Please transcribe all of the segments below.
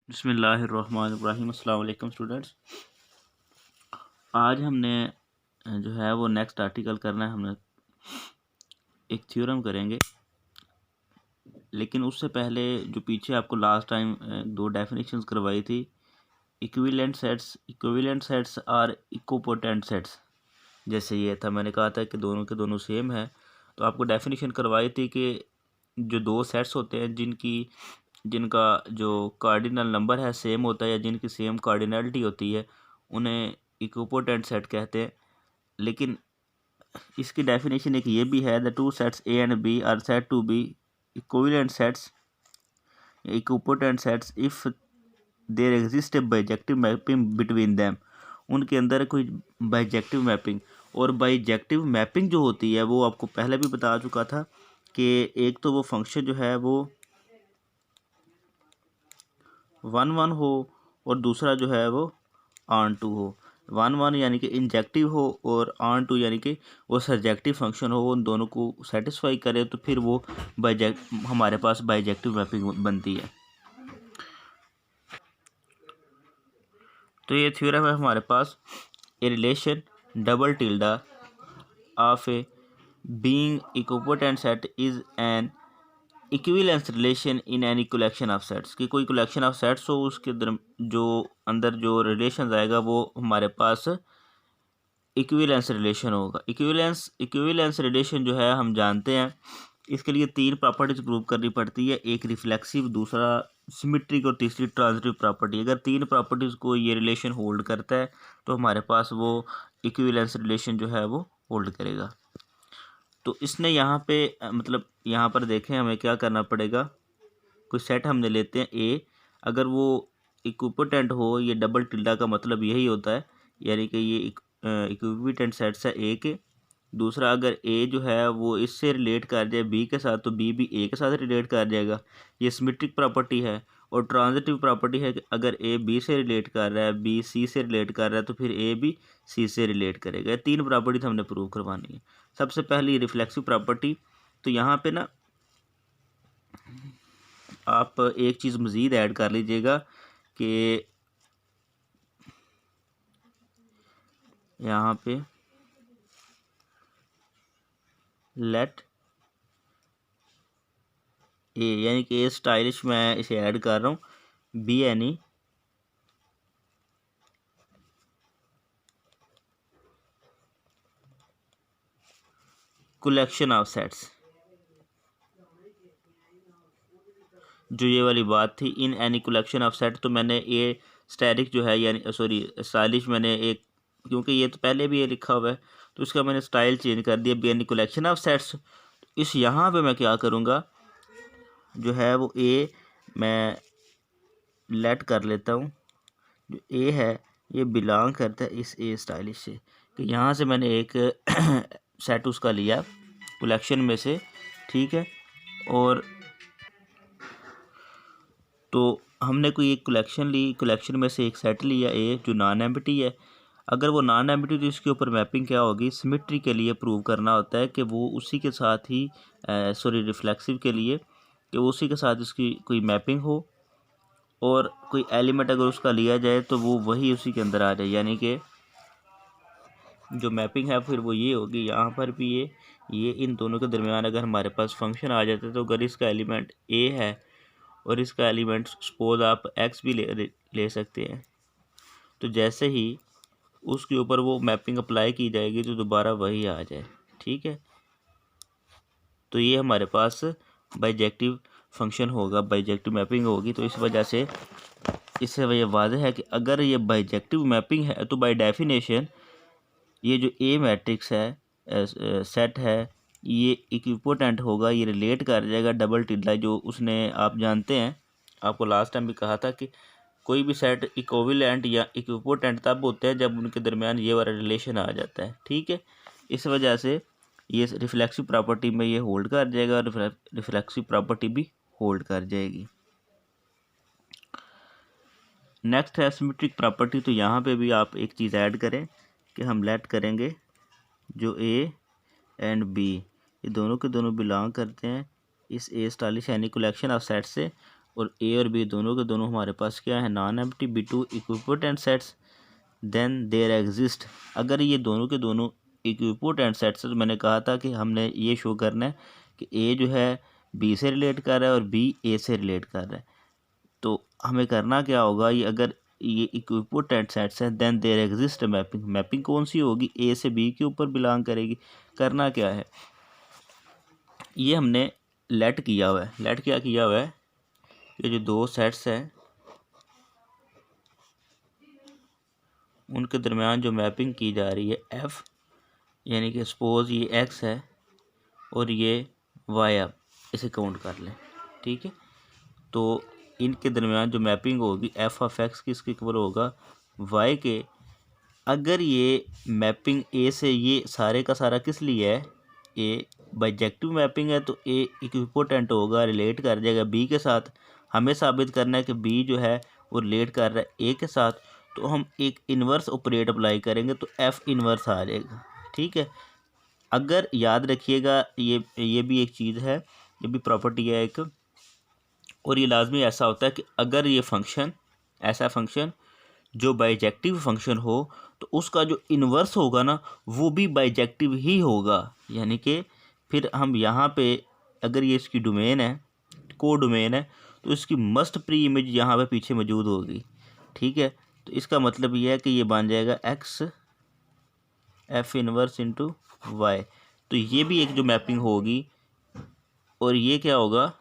बिस्मिल्लाहिर्रहमानिर्रहीम। अस्सलाम वालेकुम स्टूडेंट्स। आज हमने जो है वो नेक्स्ट आर्टिकल करना है। हमने एक थ्योरम करेंगे, लेकिन उससे पहले जो पीछे आपको लास्ट टाइम दो डेफिनेशंस करवाई थी, इक्विवेलेंट सेट्स आर इक्विपोटेंट सेट्स। जैसे ये था, मैंने कहा था कि दोनों के दोनों सेम है, तो आपको डेफिनेशन करवाई थी कि जो दो सेट्स होते हैं जिनका जो कार्डिनल नंबर है सेम होता है या जिनकी सेम कार्डिनलिटी होती है, उन्हें इक्विपोटेंट सेट कहते हैं। लेकिन इसकी डेफिनेशन एक ये भी है, the two sets A and B are said to be equivalent sets equipotent sets if there exist a bijective mapping between them. उनके अंदर कोई बाइजेक्टिव मैपिंग, और बाइजेक्टिव मैपिंग जो होती है वो आपको पहले भी बता चुका था कि एक तो वो फंक्शन जो है वो 1 1 हो, और दूसरा जो है वो ऑन टू हो। 1 1 यानी कि इंजेक्टिव हो, और ऑन टू यानी कि वो सर्जेक्टिव फंक्शन हो, उन दोनों को सेटिस्फाई करे तो फिर वो हमारे पास बाइजेक्टिव मैपिंग बनती है। तो ये थ्योरम है हमारे पास, A relation double tilde of A being equipotent set is an equivalence relation in any collection of sets. कि कोई कलेक्शन ऑफ सेट्स हो, उसके जो अंदर जो रिलेशन आएगा वो हमारे पास इक्विवेलेंस रिलेशन होगा। इक्विवेलेंस रिलेशन जो है हम जानते हैं, इसके लिए तीन प्रॉपर्टीज प्रूव करनी पड़ती है। एक रिफ्लेक्सिव, दूसरा सिमेट्रिक और तीसरी ट्रांजिटिव प्रॉपर्टी। अगर तीन प्रॉपर्टीज़ को ये रिलेशन होल्ड करता है तो हमारे पास वो इक्विवेलेंस रिलेशन जो है वो होल्ड करेगा। तो इसने यहाँ पे मतलब यहाँ पर देखें, हमें क्या करना पड़ेगा। कोई सेट हमने लेते हैं ए, अगर वो इक्विपोटेंट हो, ये डबल टिल्डा का मतलब यही होता है, यानी कि ये इक्विपोटेंट सेट्स है ए के। दूसरा, अगर ए जो है वो इससे रिलेट कर जाए बी के साथ, तो बी भी ए के साथ रिलेट कर जाएगा। ये सिमेट्रिक प्रॉपर्टी है। और ट्रांजिटिव प्रॉपर्टी है कि अगर ए बी से रिलेट कर रहा है, बी सी से रिलेट कर रहा है, तो फिर ए भी सी से रिलेट करेगा। ये तीन प्रॉपर्टी हमने प्रूव करवानी है। सबसे पहली रिफ्लेक्सिव प्रॉपर्टी। तो यहाँ पे ना आप एक चीज़ मज़ीद ऐड कर लीजिएगा कि यहाँ पे लेट ए, यानी कि ए स्टाइलिश, मैं इसे ऐड कर रहा हूँ, be any collection of sets. जो ये वाली बात थी, इन एनी कलेक्शन ऑफ सेट, तो मैंने ये स्टैटिक जो है, यानी सॉरी स्टाइलिश, मैंने एक, क्योंकि ये तो पहले भी ये लिखा हुआ है तो इसका मैंने स्टाइल चेंज कर दिया, be any collection of sets. इस यहाँ पे मैं क्या करूँगा, जो है वो ए मैं लेट कर लेता हूँ। जो ए है ये बिलोंग करता है इस ए स्टाइलिश से, कि यहाँ से मैंने एक सेट उसका लिया कलेक्शन में से, ठीक है। और तो हमने कोई एक कलेक्शन ली, कलेक्शन में से एक सेट लिया ए जो नॉन एम्प्टी है। अगर वो नॉन एम्प्टी तो इसके ऊपर मैपिंग क्या होगी, सिमेट्री के लिए प्रूव करना होता है कि वो उसी के साथ ही सॉरी रिफ्लेक्सिव के लिए कि वो उसी के साथ इसकी कोई मैपिंग हो, और कोई एलिमेंट अगर उसका लिया जाए तो वो वही उसी के अंदर आ जाए। यानी कि जो मैपिंग है फिर वो ये होगी, यहाँ पर भी ये इन दोनों के दरमियान अगर हमारे पास फंक्शन आ जाता है, तो अगर इसका एलिमेंट ए है और इसका एलिमेंट सपोज आप एक्स भी ले सकते हैं, तो जैसे ही उसके ऊपर वो मैपिंग अप्लाई की जाएगी तो दोबारा वही आ जाए, ठीक है। तो ये हमारे पास बाइजेक्टिव फंक्शन होगा, बाइजेक्टिव मैपिंग होगी। तो इस वजह से इससे ये वाज़ेह है कि अगर ये बाइजेक्टिव मैपिंग है तो बाय डेफिनेशन ये जो ए मैट्रिक्स है, सेट है, ये इक्विपोटेंट होगा, ये रिलेट कर जाएगा डबल टिल्डा। जो उसने आप जानते हैं, आपको लास्ट टाइम भी कहा था कि कोई भी सेट इक्विवेलेंट या इक्विपोटेंट तब होते हैं जब उनके दरमियान ये वाला रिलेशन आ जाता है, ठीक है। इस वजह से ये रिफ्लेक्सिव प्रॉपर्टी में ये होल्ड कर जाएगा, और रिफ्लेक्सिव प्रॉपर्टी भी होल्ड कर जाएगी। नेक्स्ट है सिमेट्रिक प्रॉपर्टी। तो यहाँ पे भी आप एक चीज़ ऐड करें कि हम लेट करेंगे जो ए एंड बी, ये दोनों के दोनों बिलोंग करते हैं इस ए स्टाइलिश यानी कलेक्शन ऑफ सेट से, और ए और बी दोनों के दोनों हमारे पास क्या है, non empty be two equipotent sets, then there exist. अगर ये दोनों के दोनों इक्विपोटेंट सेट्स, तो मैंने कहा था कि हमने ये शो करना है कि ए जो है बी से रिलेट कर रहा है और बी ए से रिलेट कर रहा है। तो हमें करना क्या होगा, ये अगर ये इक्विपोटेंट सेट्स हैं then there exist mapping. Mapping कौन सी होगी, ए से बी के ऊपर बिलोंग करेगी। करना क्या है, ये हमने लेट किया हुआ है। लेट क्या किया हुआ है, ये जो दो सेट्स हैं उनके दरमियान जो मैपिंग की जा रही है एफ, यानी कि सपोज ये एक्स है और ये वाई, आप इसे काउंट कर लें, ठीक है। तो इनके दरमियान जो मैपिंग होगी एफ ऑफ एक्स किसके इक्वल होगा, वाई के। अगर ये मैपिंग ए से, ये सारे का सारा किस लिए है, ए बाइजेक्टिव मैपिंग है, तो ए इक्विपोटेंट होगा, रिलेट कर जाएगा बी के साथ। हमें साबित करना है कि बी जो है वो रिलेट कर रहा है ए के साथ, तो हम एक इन्वर्स ऑपरेट अप्लाई करेंगे तो एफ इन्वर्स आ जाएगा, ठीक है। अगर याद रखिएगा, ये भी एक चीज़ है, ये भी प्रॉपर्टी है एक, और ये लाजमी ऐसा होता है कि अगर ये फंक्शन, ऐसा फंक्शन जो बाइजेक्टिव फंक्शन हो, तो उसका जो इन्वर्स होगा ना वो भी बाइजेक्टिव ही होगा। यानी कि फिर हम यहाँ पे, अगर ये इसकी डोमेन है, को डोमेन है, तो इसकी मस्ट प्री इमेज यहाँ पे पीछे मौजूद होगी, ठीक है। तो इसका मतलब ये है कि ये बन जाएगा X F inverse into Y. तो ये भी एक जो मैपिंग होगी, और ये क्या होगा,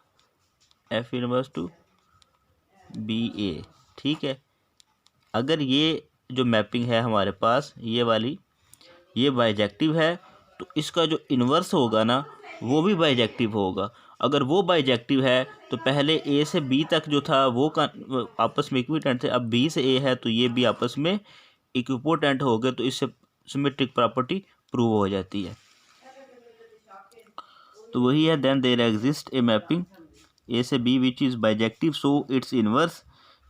एफ इनवर्स टू बी ए, ठीक है। अगर ये जो मैपिंग है हमारे पास ये वाली, ये बाइजेक्टिव है, तो इसका जो इन्वर्स होगा ना वो भी बाइजेक्टिव होगा। अगर वो बाइजेक्टिव है तो पहले ए से बी तक जो था वो आपस में इक्विपोटेंट थे, अब बी से ए है तो ये भी आपस में इक्विपोटेंट हो गए, तो इससे सिमेट्रिक प्रॉपर्टी प्रूव हो जाती है। तो वही है, then there exist a mapping A से B which is bijective so its inverse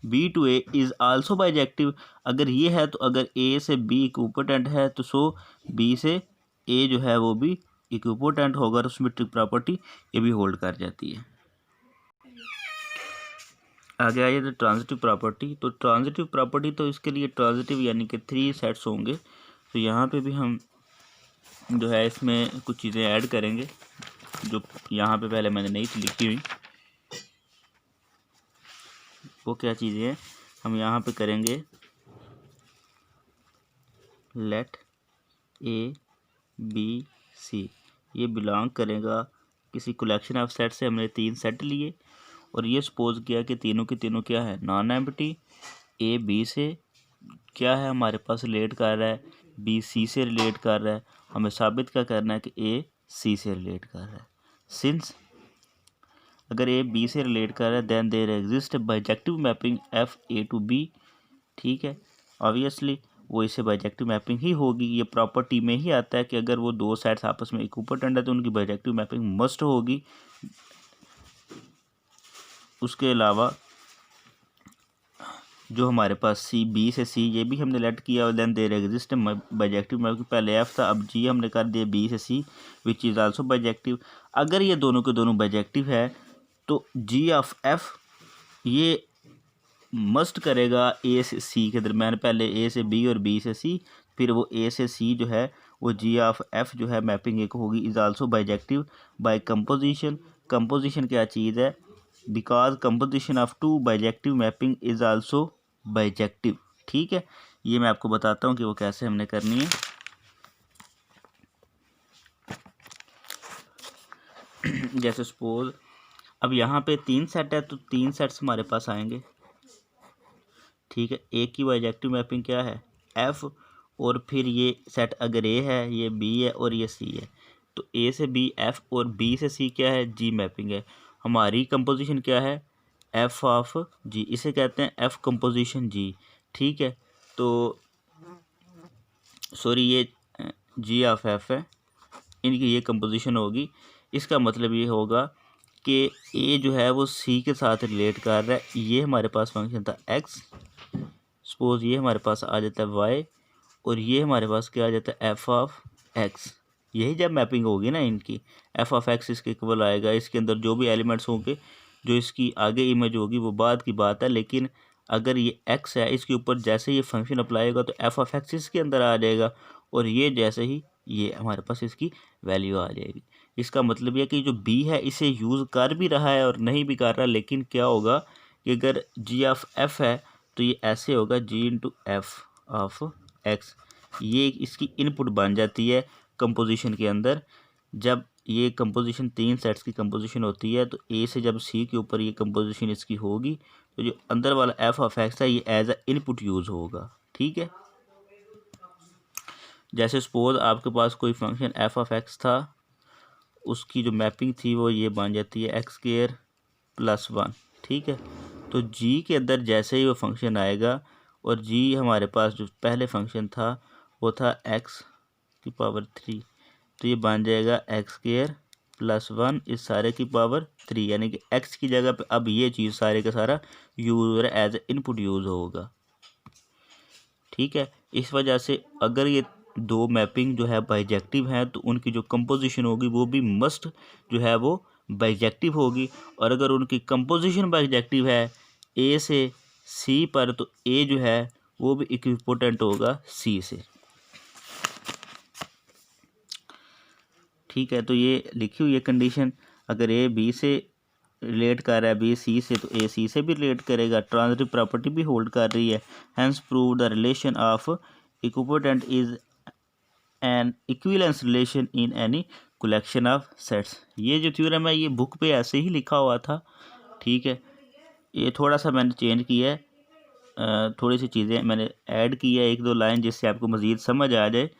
B to A is also bijective. अगर ये है तो अगर ए से बी इक्विपोटेंट है तो सो बी से ए जो है वो भी इक्विपोटेंट होगा, तो सिमेट्रिक प्रॉपर्टी ये भी होल्ड कर जाती है। आगे आइए तो ट्रांजिटिव प्रॉपर्टी। तो ट्रांजिटिव प्रॉपर्टी, तो इसके लिए ट्रांजिटिव यानी कि 3 सेट्स होंगे। तो यहाँ पे भी हम जो है इसमें कुछ चीज़ें ऐड करेंगे जो यहाँ पे पहले मैंने नहीं थी लिखी हुई। वो क्या चीज़ें हैं, हम यहाँ पे करेंगे लेट ए बी सी, ये बिलोंग करेगा किसी कलेक्शन ऑफ सेट से। हमने 3 सेट लिए और ये सपोज किया कि तीनों के तीनों क्या है, नॉन एम्प्टी। ए बी से क्या है हमारे पास रिलेट कर रहा है, बी सी से रिलेट कर रहा है। हमें साबित क्या करना है कि ए सी से रिलेट कर रहा है। सिंस अगर ए बी से रिलेट कर रहा है then there exist bijective mapping F A to B, ठीक है। ऑब्वियसली वो इससे बाइजेक्टिव मैपिंग ही होगी। ये प्रॉपर्टी में ही आता है कि अगर वो दो सेट्स आपस में इक्विपोटेंट है तो उनकी बाइजेक्टिव मैपिंग मस्ट होगी। उसके अलावा जो हमारे पास सी, बी से सी, ये भी हमने लेट किया और then there exist bijective mapping. पहले एफ था, अब जी हमने कर दिया बी से C which is also bijective. अगर ये दोनों के दोनों बाइजेक्टिव है तो जी ऑफ एफ ये मस्ट करेगा ए से सी के दरम्यान, पहले ए से बी और बी से सी, फिर वो ए से सी जो है वो जी ऑफ एफ जो है मैपिंग एक होगी is also bijective by composition. Composition क्या चीज़ है, because composition of two bijective mapping is also bijective, ठीक है। ये मैं आपको बताता हूँ कि वो कैसे हमने करनी है। जैसे सपोज अब यहाँ पे 3 सेट है तो 3 सेट्स हमारे पास आएंगे, ठीक है। ए की बाइजेक्टिव मैपिंग क्या है, एफ, और फिर ये सेट अगर ए है, ये बी है और ये सी है, तो ए से बी एफ और बी से सी क्या है, जी मैपिंग है। हमारी कंपोजिशन क्या है, एफ ऑफ जी, इसे कहते हैं एफ कंपोजिशन जी, ठीक है। तो सॉरी ये जी ऑफ एफ है, इनकी ये कंपोजिशन होगी। इसका मतलब ये होगा कि ए जो है वो सी के साथ रिलेट कर रहा है। ये हमारे पास फंक्शन था एक्स, सपोज ये हमारे पास आ जाता है वाई, और ये हमारे पास क्या आ जाता है एफ ऑफ एक्स। यही जब मैपिंग होगी ना इनकी, एफ ऑफ एक्स इसके इक्वल आएगा, इसके अंदर जो भी एलिमेंट्स होंगे जो इसकी आगे इमेज होगी वो बाद की बात है, लेकिन अगर ये x है इसके ऊपर जैसे ये फंक्शन अप्लाई होगा तो एफ ऑफ एक्स इसके अंदर आ जाएगा, और ये जैसे ही ये हमारे पास इसकी वैल्यू आ जाएगी। इसका मतलब यह कि जो b है इसे यूज़ कर भी रहा है और नहीं भी कर रहा, लेकिन क्या होगा कि अगर g ऑफ f है तो ये ऐसे होगा g into F of x। ये इसकी इनपुट बन जाती है कंपोजिशन के अंदर। जब ये कंपोजिशन 3 सेट्स की कंपोजिशन होती है तो ए से जब सी के ऊपर ये कंपोजिशन इसकी होगी तो जो अंदर वाला एफ ऑफ एक्स है ये एज अ इनपुट यूज़ होगा। ठीक है, जैसे सपोज आपके पास कोई फंक्शन एफ ऑफ एक्स था, उसकी जो मैपिंग थी वो ये बन जाती है एक्स स्क्वायर प्लस 1। ठीक है, तो जी के अंदर जैसे ही वो फंक्शन आएगा, और जी हमारे पास जो पहले फंक्शन था वो था एक्स की पावर 3, तो ये बन जाएगा एक्स स्क्वायर प्लस 1 इस सारे की पावर 3, यानी कि एक्स की जगह पे अब ये चीज़ सारे का सारा use as a input use होगा। ठीक है, इस वजह से अगर ये दो मैपिंग जो है बाइजेक्टिव हैं तो उनकी जो कंपोजिशन होगी वो भी मस्ट जो है वो बाइजेक्टिव होगी, और अगर उनकी कंपोजिशन बाइजेक्टिव है ए से सी पर तो ए जो है वो भी इक्विपोटेंट होगा सी से। ठीक है, तो ये लिखी हुई है कंडीशन, अगर ए बी से रिलेट कर रहा है बी सी से तो ए सी से भी रिलेट करेगा, ट्रांजिटिव प्रॉपर्टी भी होल्ड कर रही है। Hence prove the relation of equipotent is an equivalence relation in any collection of sets. ये जो थ्योरम है ये बुक पे ऐसे ही लिखा हुआ था। ठीक है, ये थोड़ा सा मैंने चेंज किया है, थोड़ी सी चीज़ें मैंने ऐड की है, एक दो लाइन, जिससे आपको मज़ीद समझ आ जाए।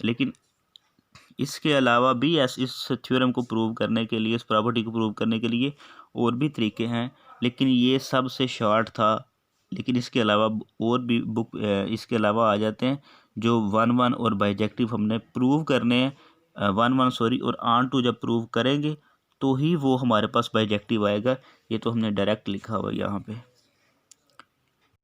लेकिन इसके अलावा भी इस थ्योरम को प्रूव करने के लिए, इस प्रॉपर्टी को प्रूव करने के लिए और भी तरीके हैं, लेकिन ये सबसे शॉर्ट था। लेकिन इसके अलावा और भी बुक इसके अलावा आ जाते हैं जो 1 और बाइजेक्टिव हमने प्रूव करने हैं, 1 सॉरी, और ऑन टू जब प्रूव करेंगे तो ही वो हमारे पास बाइजेक्टिव आएगा। ये तो हमने डायरेक्ट लिखा हुआ है यहाँ पे।